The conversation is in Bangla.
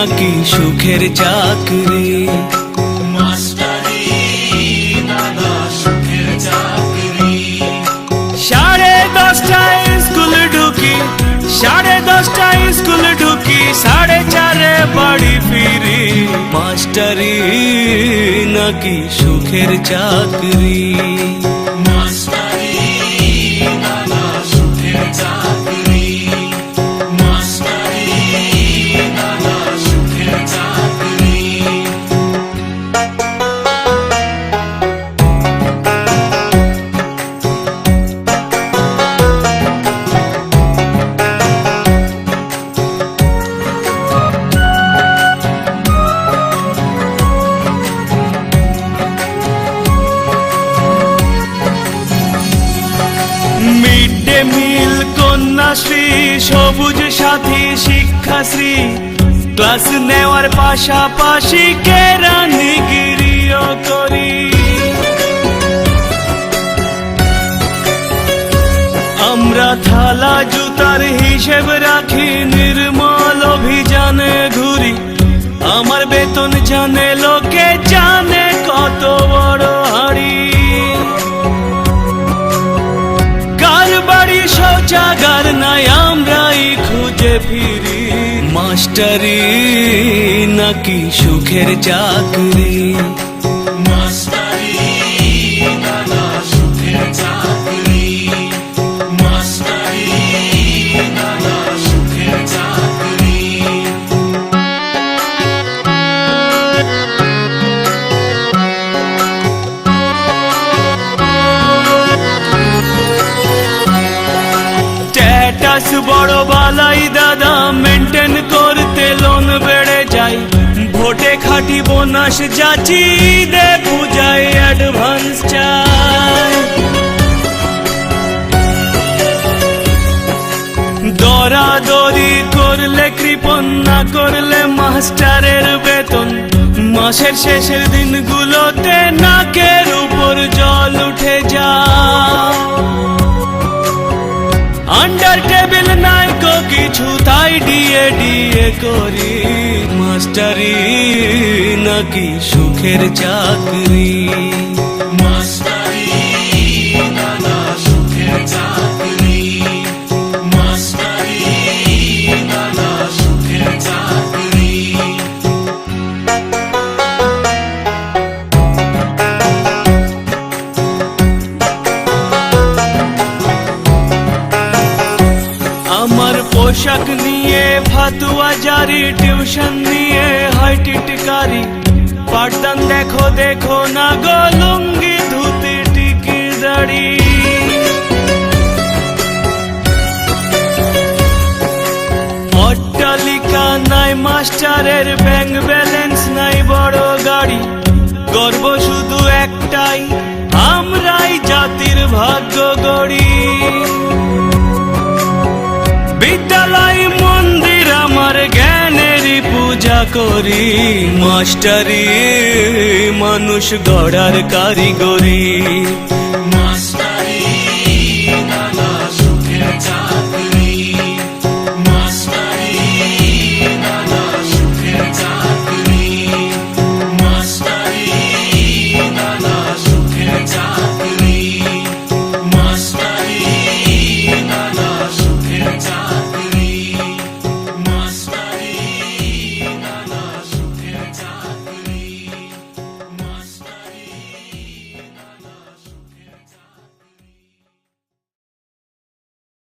নাকি সুখের চাকরি? মাস্টারি নানা সুখের চাকরি। 10:30টায় স্কুলে ঢুকি, 10:30টায় স্কুলে ঢুকি, 4:30 বাড়ি ফিরি। মাস্টারি নাকি সুখের চাকরি? মাস্টারি নানা সুখের চাকরি। মাস্টারি নানা সুখের চাকরি। মিড ডে মিল, কন্যাশ্রী, সবুজ সাথী, শিক্ষাশ্রী, ক্লাস নেওয়ার পাশাপাশি কেরানিগিরিও করি। আমরা থালা জুতার হিসেব রাখি, নির্মল অভিযানে ঘুরি। আমার বেতন জানে লোকে, জানে কত বড় হাড়ি। কার বাড়ি শৌচাগার নাই, আমরাই খুঁজে ফিরি। মাস্টারি নাকি সুখের চাকরি? মাস্টারি নানা সুখের চাকরি। মাস্টারি নানা সুখের চাকরি। স্ট্যাটাস বড় বালাই দাদা, মেনটেন করতে লোন বেড়ে যায়। ভোটে খাটি বোনাস যাচি, দে পূজায় অ্যাডভান্স চাই। দরাদরি করলে কৃপণ, না করলে মাস্টারের বেতন। মাসের শেষের দিনগুলোতে নাকের উপর জল উঠে যায়। আন্ডার টেবিল নাই কো কিছু, তাই ডিএ ডিএ করি। মাস্টারি নাকি সুখের চাকরি? মাস্টারি নানা সুখের চাকরি। মাস্টারি নানা সুখের চাকরি। আমার পোশাক নিয়ে ফাতুয়া জারি, টিউশন নিয়ে হয় টিটকারি। পাঠদান দেখো দেখো না গো, লুঙ্গি ধুতি টিকি দাড়ি। অট্টালিকা নাই মাস্টারের, ব্যাংক ব্যালেন্স নাই বড় গাড়ি। গর্ব শুধু একটাই, আমরাই জাতির ভাগ্য গড়ি। বিদ্যালয় মন্দির আমার, জ্ঞানেরই পূজা করি। মাস্টারি মানুষ গড়ার কারিগরি।